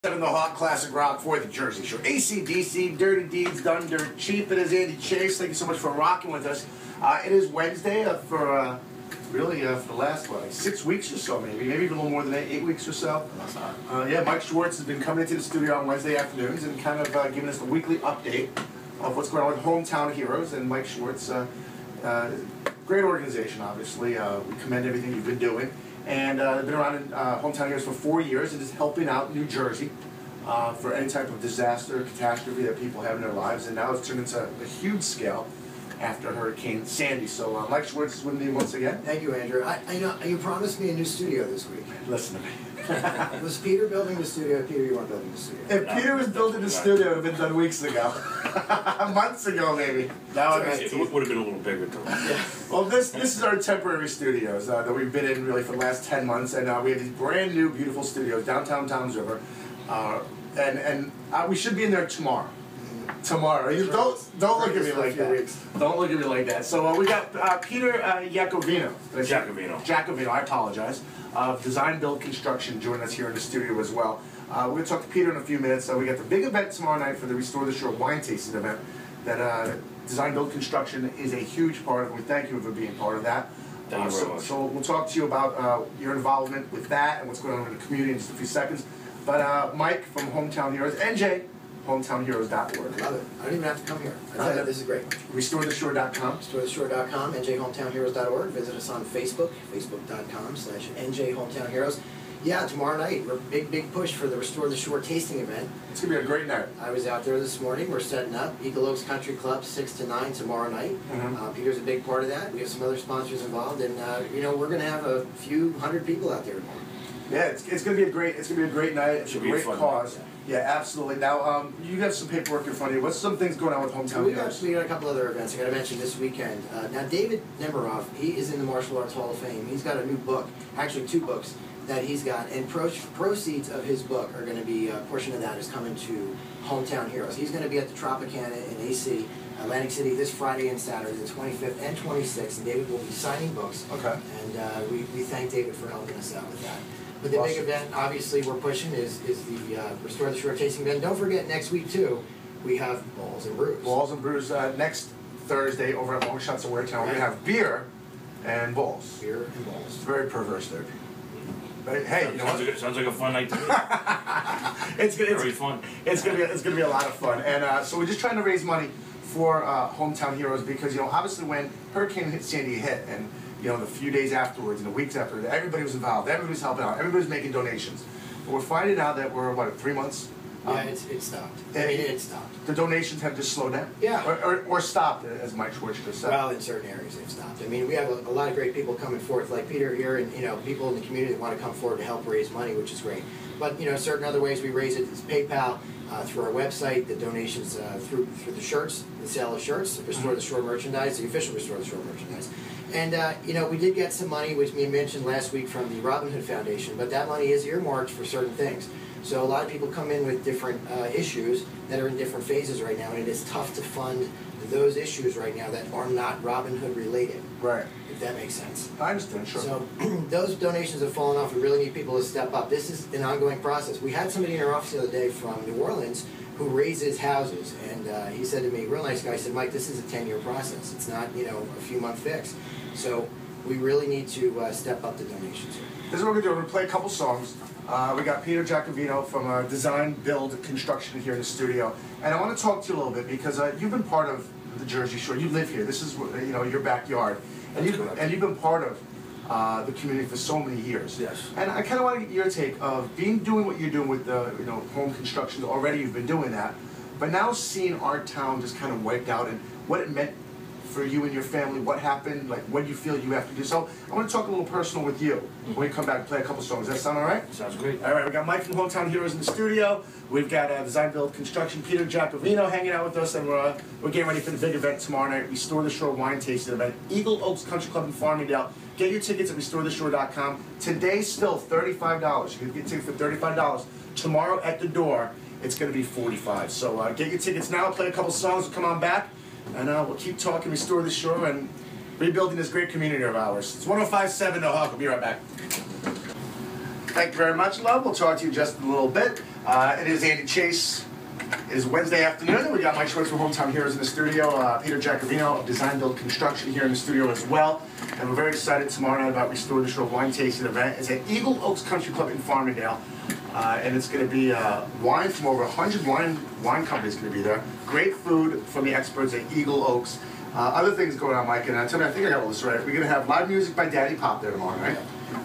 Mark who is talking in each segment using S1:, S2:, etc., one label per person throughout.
S1: The Hawk Classic Rock for the Jersey Shore. AC/DC, Dirty Deeds Done Dirt Cheap. It is Andy Chase. Thank you so much for rocking with us. It is Wednesday for the last, like 6 weeks or so, maybe even a little more than 8 weeks or so. Yeah, Mike Schwartz has been coming into the studio on Wednesday afternoons and kind of giving us a weekly update of what's going on with Hometown Heroes. And Mike Schwartz, great organization, obviously. We commend everything you've been doing. And they've been around in Hometown Heroes for 4 years and just helping out New Jersey for any type of disaster or catastrophe that people have in their lives. And now it's turned into a huge scale after Hurricane Sandy. So Mike Schwartz is with me once again.
S2: Thank you, Andrew. I know you promised me a new studio this week.
S1: Listen to me.
S2: Was Peter building the studio? Peter, you weren't building the studio.
S1: If Peter was building the studio, it would have been done weeks ago. Months ago, maybe. Now
S3: it would have been a little bigger, though.
S2: Yeah.
S1: Well, this is our temporary studios that we've been in really for the last 10 months, and we have these brand new, beautiful studios downtown Towns River, and we should be in there tomorrow. Tomorrow. You don't look at me like that. Don't look at me like that. So we got Peter Jacovino. Jacovino. I apologize. Of Design Build Construction joining us here in the studio as well. We're going to talk to Peter in a few minutes. We got the big event tomorrow night for the Restore the Shore wine tasting event that Design Build Construction is a huge part of. And we thank you for being part of that.
S3: Thank you very much.
S1: So we'll talk to you about your involvement with that and what's going on in the community in just a few seconds. But Mike from Hometown Heroes, NJ, hometownheroes.org.
S2: Love it. I don't even have to come here. This is great.
S1: RestoreTheShore.com.
S2: RestoreTheShore.com, NJHometownHeroes.org. Visit us on Facebook, Facebook.com/NJHometownHeroes. Yeah, tomorrow night, we're big push for the Restore the Shore tasting event.
S1: It's going to be a great night.
S2: I was out there this morning. We're setting up. Eagle Oaks Country Club, 6 to 9 tomorrow night. Peter's a big part of that. We have some other sponsors involved, and we're going to have a few hundred people out there tomorrow.
S1: Yeah, it's going to be a great night. It's a great cause.
S3: Night,
S1: yeah, absolutely. Now, you have some paperwork in front of you. What's some things going on with Hometown Heroes?
S2: We got a couple other events I got to mention this weekend. Now, David Nemiroff, he is in the Martial Arts Hall of Fame. He's got a new book, actually 2 books that he's got, and proceeds of his book are going to be, a portion of that is coming to Hometown Heroes. He's going to be at the Tropicana in AC, Atlantic City, this Friday and Saturday, the 25th and 26th, and David will be signing books.
S1: Okay.
S2: And we thank David for helping us out with that. But the big event, obviously, we're pushing is the Restore the Shore tasting event. Don't forget, next week, too, we have Balls and Brews.
S1: Balls and Brews next Thursday over at Long Shots of Waretown. We're going to have beer and balls.
S2: Beer and balls.
S1: It's very perverse there. But hey, you know what?
S3: Sounds like a fun night to me.
S1: It's
S3: very fun.
S1: It's gonna be a lot of fun, and so we're just trying to raise money for Hometown Heroes because obviously when Hurricane Sandy hit and the few days afterwards and the weeks after, everybody was involved, everybody was helping out, everybody was making donations. But we're finding out that we're 3 months.
S2: Yeah, it stopped. It stopped.
S1: The donations have just slowed down.
S2: Yeah.
S1: Or stopped, as Mike Schwartz just said.
S2: Well, in certain areas they've stopped. I mean, we have a lot of great people coming forth, like Peter here, and people in the community that want to come forward to help raise money, which is great. But certain other ways we raise it is PayPal, through our website, the donations through the shirts, the sale of shirts, Restore the Shore merchandise, the official Restore the Shore merchandise. And, we did get some money, which we mentioned last week, from the Robin Hood Foundation, but that money is earmarked for certain things. So a lot of people come in with different issues that are in different phases right now, and it is tough to fund those issues right now that are not Robin Hood related.
S1: Right.
S2: If that makes sense.
S1: I understand, sure.
S2: So those donations have fallen off. We really need people to step up. This is an ongoing process. We had somebody in our office the other day from New Orleans who raises houses, and he said to me, real nice guy, he said, Mike, this is a 10-year process. It's not, a few-month fix. So we really need to step up the donations here.
S1: This is what we're going to do. We're going to play a couple songs. We got Peter Jacovino from Design Build Construction here in the studio. And I want to talk to you a little bit because you've been part of the Jersey Shore. You live here. This is your backyard. And you've been part of the community for so many years.
S3: Yes.
S1: And I kind of want to get your take of doing what you're doing with the home construction. Already you've been doing that. But now seeing our town just kind of wiped out and what it meant for you and your family, what happened, like what you feel you have to do. So I want to talk a little personal with you when we come back and play a couple songs. Does that sound all right?
S3: Sounds great.
S1: All right, we got Mike from Hometown Heroes in the studio. We've got Design Build Construction, Peter Jacovino hanging out with us, and we're getting ready for the big event tomorrow night, Restore the Shore wine tasting event, Eagle Oaks Country Club in Farmingdale. Get your tickets at RestoreTheShore.com. Today still $35. You can get tickets for $35. Tomorrow at the door, it's going to be $45. So get your tickets now, play a couple songs, come on back. And we'll keep talking, Restore the Shore, and rebuilding this great community of ours. It's 105.7 The Hawk. We'll be right back. Thank you very much, love. We'll talk to you just in a little bit. It is Andy Chase. It is Wednesday afternoon, and we got Mike Schwartz from Hometown Heroes in the studio, Peter Giacovino of Design Build Construction here in the studio as well. And we're very excited tomorrow night about Restore the Shore wine tasting event. It's at Eagle Oaks Country Club in Farmingdale. And it's going to be wine from over 100 wine companies going to be there. Great food from the experts at Eagle Oaks. Other things going on, Mike, and I think I got all this right. We're going to have live music by Daddy Pop there tomorrow night.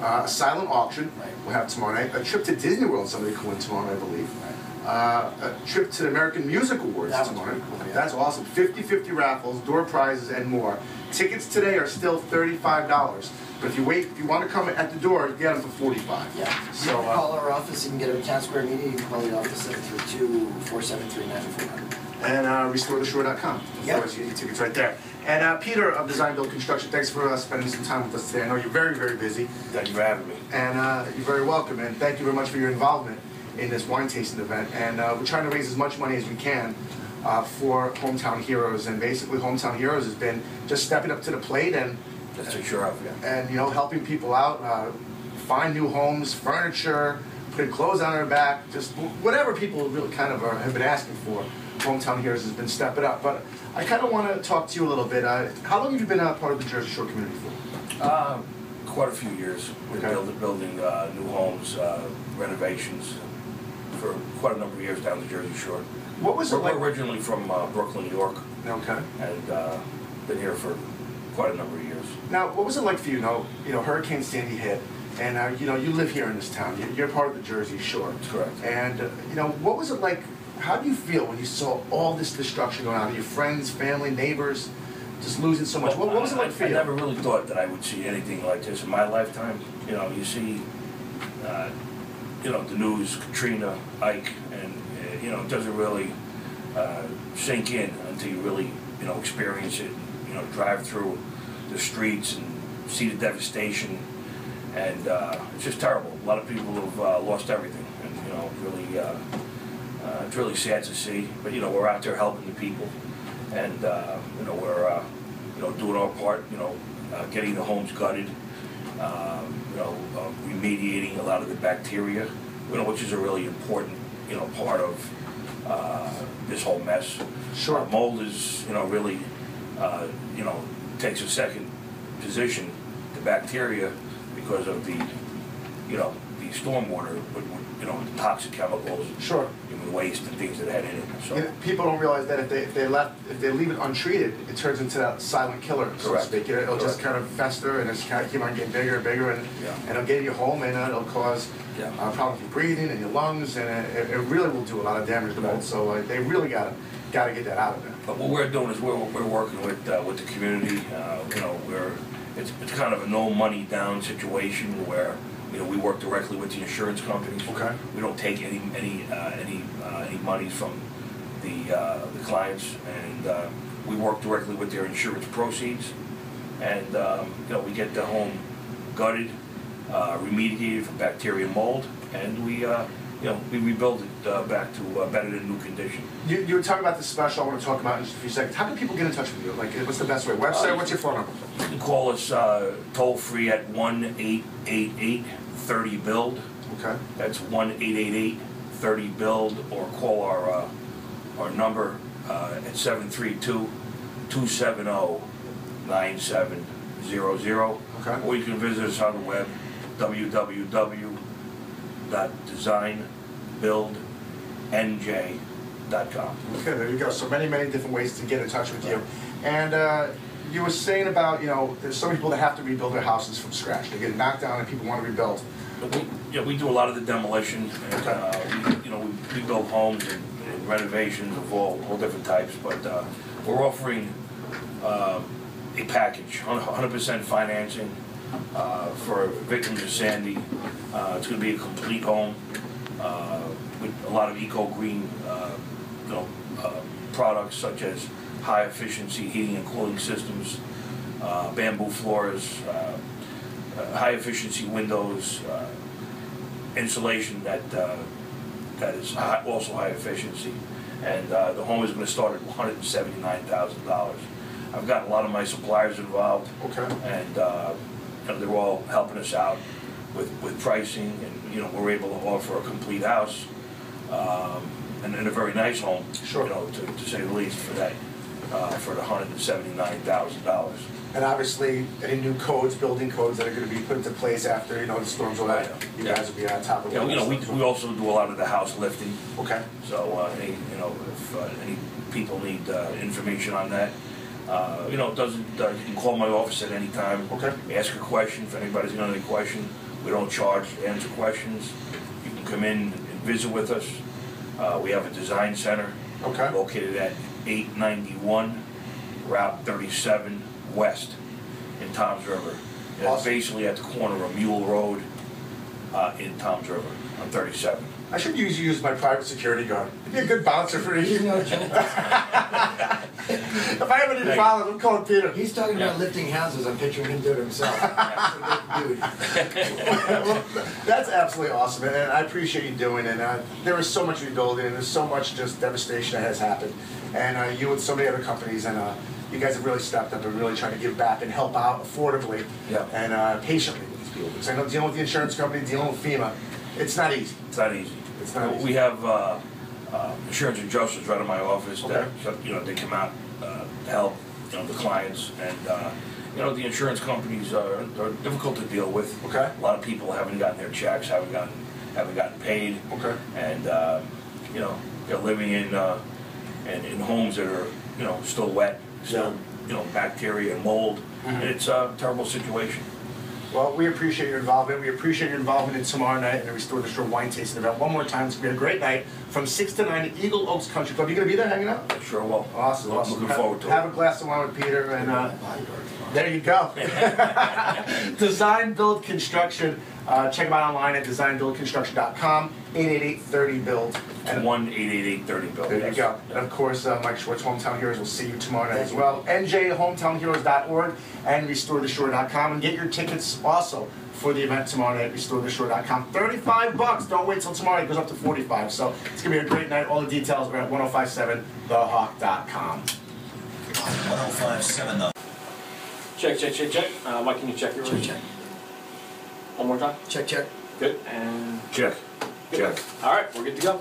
S1: A silent auction we'll have tomorrow night. A trip to Disney World, somebody could win tomorrow night, I believe. A trip to the American Music Awards tomorrow night. Cool, yeah. That's awesome. 50-50 raffles, door prizes, and more. Tickets today are still $35. But if you want to come at the door, you get them for $45.
S2: Yeah.
S1: So
S2: you can call our office. You can get a Town Square meeting. You can call the office 732-473-9400.
S1: And RestoreTheShore.com.
S2: Yeah.
S1: You get tickets right there. And Peter of Design Build Construction, thanks for spending some time with us today. I know you're very, very busy.
S3: Thank you for having me.
S1: And you're very welcome. And thank you very much for your involvement in this wine tasting event. And we're trying to raise as much money as we can for Hometown Heroes. And basically, Hometown Heroes has been just stepping up to the plate and
S3: That's for sure.
S1: and helping people out, find new homes, furniture, putting clothes on their back, just whatever people really kind of have been asking for. Hometown Heroes has been stepping up. But I kind of want to talk to you a little bit. How long have you been part of the Jersey Shore community for?
S3: Quite a few years. We're building new homes, renovations for quite a number of years down the Jersey Shore.
S1: What was it like?
S3: We're originally from Brooklyn, New York.
S1: Okay.
S3: And been here for quite a number of years.
S1: Now, what was it like for you? Hurricane Sandy hit, and you live here in this town. You're part of the Jersey Shore.
S3: That's correct.
S1: And what was it like? How do you feel when you saw all this destruction going on? Your friends, family, neighbors, just losing so much.
S3: Well,
S1: what was it like for you?
S3: I never really thought that I would see anything like this in my lifetime. You see, the news, Katrina, Ike, and it doesn't really sink in until you really, experience it. Drive through the streets and see the devastation, and it's just terrible. A lot of people have lost everything, and it's really sad to see. But we're out there helping the people, and we're doing our part. Getting the homes gutted, remediating a lot of the bacteria, which is a really important part of this whole mess.
S1: Sure.
S3: Mold is really takes a second position to bacteria because of the the stormwater with the toxic chemicals,
S1: Sure.
S3: Human waste and things that had in it. So
S1: People don't realize that if they leave it untreated, it turns into that silent killer, so to
S3: Correct.
S1: speak. It'll just
S3: Correct.
S1: kind of fester and just kind of keep on getting bigger and bigger, and it'll get in your home, and it'll cause problems with breathing and your lungs, and it really will do a lot of damage to mold. So they really gotta get that out of there.
S3: But what we're doing is we're working with the community. It's kind of a no money down situation where we work directly with the insurance companies.
S1: Okay.
S3: We don't take any monies from the clients, and we work directly with their insurance proceeds, and we get the home gutted, remediated from bacteria and mold, and we rebuild it back to better than new condition.
S1: You were talking about the special. I want to talk about in just a few seconds. How can people get in touch with you? Like, what's the best way? Website? What's your phone number?
S3: You can call us toll free at 1-888-30-BUILD.
S1: Okay.
S3: That's 1-888-30-BUILD, or call our number at 732-270-9700.
S1: Okay.
S3: Or you can visit us on the web, www.designbuildnj.com.
S1: Okay, there you go. So many different ways to get in touch with you. And you were saying about, there's some people that have to rebuild their houses from scratch. They get knocked down and people want to rebuild.
S3: We do a lot of the demolition, and we build homes and renovations of all different types. But we're offering a package, 100% financing for victims of Sandy. It's going to be a complete home with a lot of eco-green, products such as high-efficiency heating and cooling systems, bamboo floors, high-efficiency windows, insulation that is also high efficiency, and the home is going to start at $179,000. I've got a lot of my suppliers involved, and they're all helping us out with pricing, and we're able to offer a complete house and a very nice home,
S1: Sure.
S3: you know, to say the least, for that, for the $179,000.
S1: And obviously, any new codes, building codes that are gonna be put into place after, you know, the storms will end, you
S3: Yeah.
S1: guys will be on top of it.
S3: You know, we also do a lot of the house lifting,
S1: Okay,
S3: so, any, you know, if any people need information on that, you know, you can call my office at any time.
S1: Okay.
S3: Ask a question, if anybody's got any question. We don't charge to answer questions. You can come in and visit with us. We have a design center.
S1: Okay.
S3: Located at 891 Route 37 West in Toms River. It's
S1: Awesome.
S3: basically at the corner of Mule Road in Toms River on 37.
S1: I should use you as my private security guard. You'd be a good bouncer for me.
S2: You know, Joe,
S1: If I ever need problems, I'm calling Peter.
S2: he's talking about lifting houses. I'm picturing him do it himself. Dude.
S1: Well, that's absolutely awesome, and I appreciate you doing it. There is so much rebuilding, and there's so much just devastation that has happened. And you and so many other companies, and you guys have really stepped up and really trying to give back and help out affordably and patiently with these people. Because I know dealing with the insurance company, dealing with FEMA, it's not easy.
S3: It's not easy.
S1: It's not easy.
S3: We have insurance adjusters right in my office that,
S1: Okay.
S3: you know, they come out to help, you know, the clients, and you know, the insurance companies are difficult to deal with.
S1: Okay.
S3: A lot of people haven't gotten their checks, haven't gotten paid.
S1: Okay.
S3: And you know, they're living in homes that are, you know, still wet, still, you know, bacteria and mold. And it's a terrible situation.
S1: Well, we appreciate your involvement. We appreciate your involvement in tomorrow night in the Restore the Shore wine tasting event. One more time, it's going to be a great night from 6 to 9 at Eagle Oaks Country Club. You going to be there hanging out?
S3: Sure will.
S1: Awesome, awesome.
S3: Looking forward to it.
S1: Have a glass of wine with Peter, and there you go. Design Build Construction. Check them out online at designbuildconstruction.com. 888-30-BUILD.
S3: And 1-888-30-BUILD.
S1: There you go. And of course, Mike Schwartz, Hometown Heroes, will see you tomorrow night as well. njhometownheroes.org and restoretheshore.com. And get your tickets also for the event tomorrow night at restoretheshore.com. $35. Don't wait till tomorrow. It goes up to $45. So it's going to be a great night. All the details are at 1057thehawk.com.
S4: 1057 The
S5: Check. Mike, can you check your
S2: Check, check.
S5: One more time.
S2: Check, check.
S5: Good. And
S3: Check. Check.
S5: all right, we're good to go.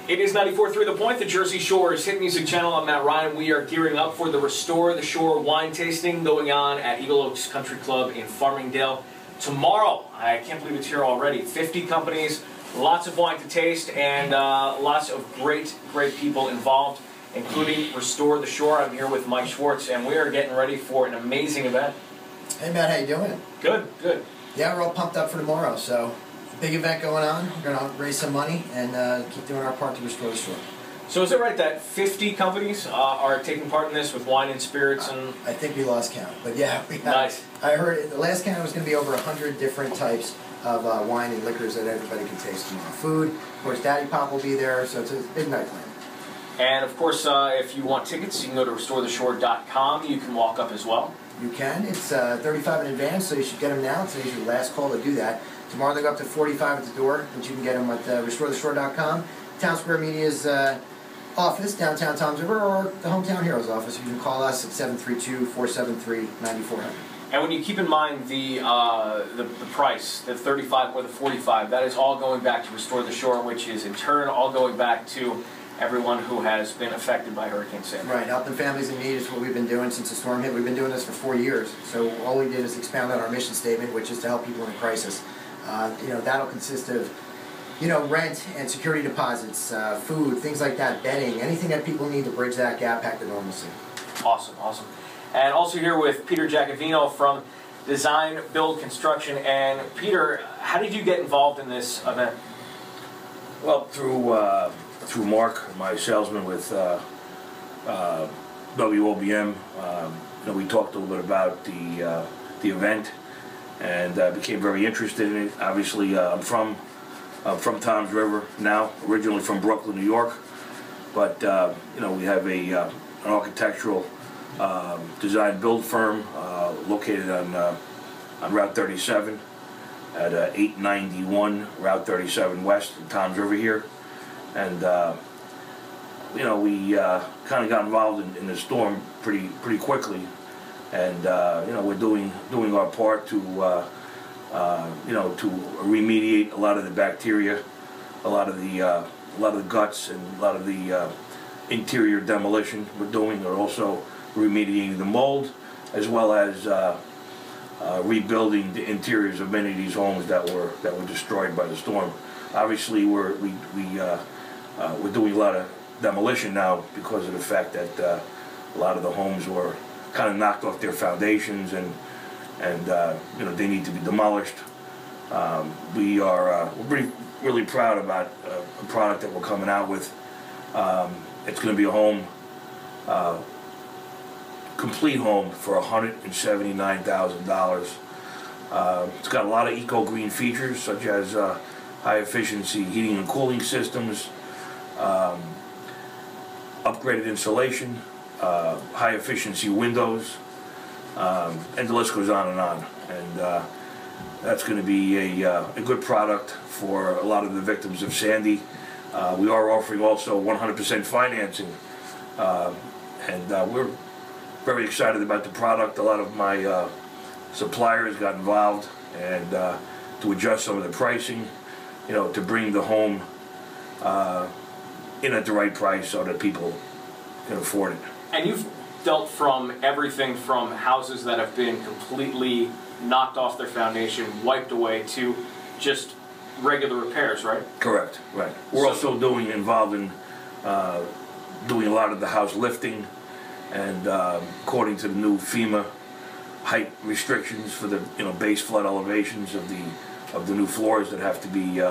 S5: It is 94.3 The Point, the Jersey Shore's hit music channel. I'm Matt Ryan. We are gearing up for the Restore the Shore wine tasting going on at Eagle Oaks Country Club in Farmingdale tomorrow. I can't believe it's here already. 50 companies, lots of wine to taste, and lots of great people involved, including Restore the Shore. I'm here with Mike Schwartz, and we are getting ready for an amazing event.
S2: Hey, Matt, how you doing?
S5: Good.
S2: Yeah, we're all pumped up for tomorrow. So, big event going on. We're going to raise some money and keep doing our part to restore the shore.
S5: So is it right that 50 companies are taking part in this with wine and spirits and...
S2: I think we lost count, but yeah, we have.
S5: Nice.
S2: I heard the last count was going to be over 100 different types of wine and liquors that everybody can taste tomorrow. Food, of course, Daddy Pop will be there, so it's a big night plan.
S5: And of course, if you want tickets, you can go to restoretheshore.com. You can walk up as well.
S2: You can. It's 35 in advance, so you should get them now. Today's your last call to do that. Tomorrow they go up to 45 at the door, but you can get them at restoretheshore.com. Town Square Media's office, downtown Toms River, or the Hometown Heroes office. You can call us at 732-473-9400.
S5: And when you keep in mind the price, the 35 or the 45, that is all going back to Restore the Shore, which is in turn all going back to everyone who has been affected by Hurricane Sandy.
S2: Right, helping families in need is what we've been doing since the storm hit. We've been doing this for 4 years. So all we did is expound on our mission statement, which is to help people in a crisis. That'll consist of, rent and security deposits, food, things like that, bedding, anything that people need to bridge that gap back to normalcy.
S5: Awesome. And also here with Peter Giacovino from Design Build Construction. And Peter, how did you get involved in this event?
S3: Well, through Mark, my salesman with WOBM, we talked a little bit about the event, and became very interested in it. Obviously, I'm from Toms River now, originally from Brooklyn, New York, but we have an architectural design build firm located on Route 37 at 891 Route 37 West in Toms River here. And we kind of got involved in the storm pretty quickly, and we're doing our part to you know, to remediate a lot of the bacteria, a lot of the guts, and a lot of the interior demolition we're doing. They're also remediating the mold, as well as rebuilding the interiors of many of these homes that were destroyed by the storm. Obviously, we're doing a lot of demolition now because of the fact that a lot of the homes were kind of knocked off their foundations, and you know, they need to be demolished. We're really proud about a product that we're coming out with. It's going to be a home, complete home for $179,000. It's got a lot of eco-green features, such as high efficiency heating and cooling systems, upgraded insulation, high efficiency windows, and the list goes on and on. And that's going to be a good product for a lot of the victims of Sandy. We are offering also 100% financing, and we're very excited about the product. A lot of my suppliers got involved, and to adjust some of the pricing, you know, to bring the home in at the right price so that people can afford it.
S5: And you've dealt from everything from houses that have been completely knocked off their foundation, wiped away, to just regular repairs, right?
S3: Correct, right. We're also involved in doing a lot of the house lifting, and according to the new FEMA height restrictions for the base flood elevations of the new floors that have to be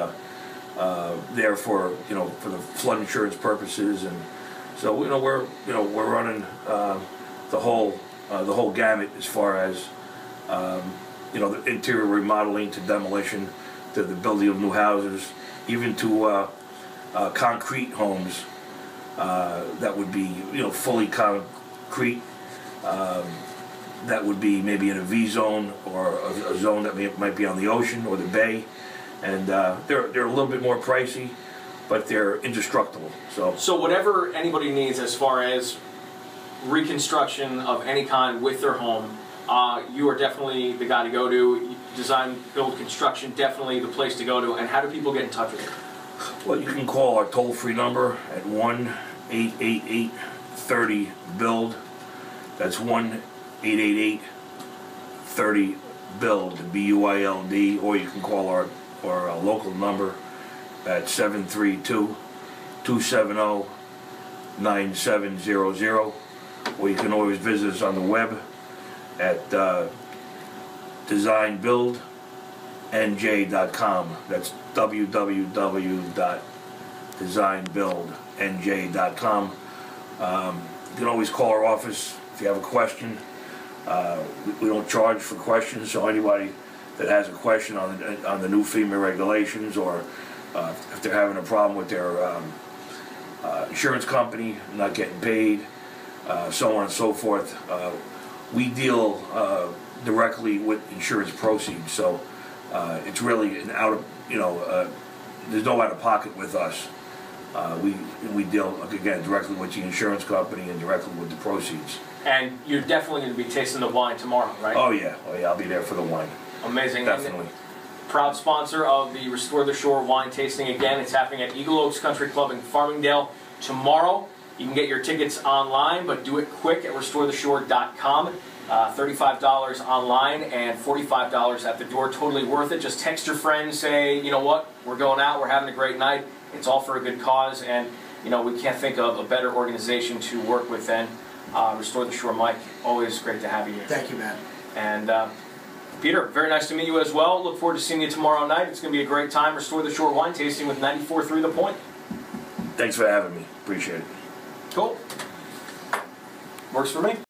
S3: there for for the flood insurance purposes. And so we're running the whole gamut as far as the interior remodeling to demolition to the building of new houses, even to concrete homes that would be fully concrete, that would be maybe in a V zone or a zone that might be on the ocean or the bay, and they're a little bit more pricey, but they're indestructible.
S5: So whatever anybody needs as far as reconstruction of any kind with their home, you are definitely the guy to go to. Design, build, construction, definitely the place to go to. And how do people get in touch with you?
S3: Well, you can call our toll-free number at 1-888-30-BUILD. That's 1-888-30-BUILD, B-U-I-L-D, or you can call our local number at 732-270-9700, or you can always visit us on the web at designbuildnj.com. That's www.designbuildnj.com. You can always call our office if you have a question. We don't charge for questions, so anybody that has a question on the new FEMA regulations, or if they're having a problem with their insurance company not getting paid, so on and so forth, we deal directly with insurance proceeds, so it's really an there's no out of pocket with us. We deal again directly with the insurance company and directly with the proceeds.
S5: And you're definitely going to be tasting the wine tomorrow, right?
S3: Oh yeah, I'll be there for the wine.
S5: Amazing.
S3: Definitely.
S5: Proud sponsor of the Restore the Shore wine tasting. Again, it's happening at Eagle Oaks Country Club in Farmingdale tomorrow. You can get your tickets online, but do it quick at restoretheshore.com. $35 online and $45 at the door. Totally worth it. Just text your friends, say, you know what, we're going out, we're having a great night. It's all for a good cause, and we can't think of a better organization to work with than Restore the Shore. Mike, always great to have you here.
S2: Thank you, Matt.
S5: And Peter, very nice to meet you as well. Look forward to seeing you tomorrow night. It's going to be a great time. Restore the Shore wine tasting with 94.3 The Point.
S3: Thanks for having me. Appreciate it.
S5: Cool. Works for me.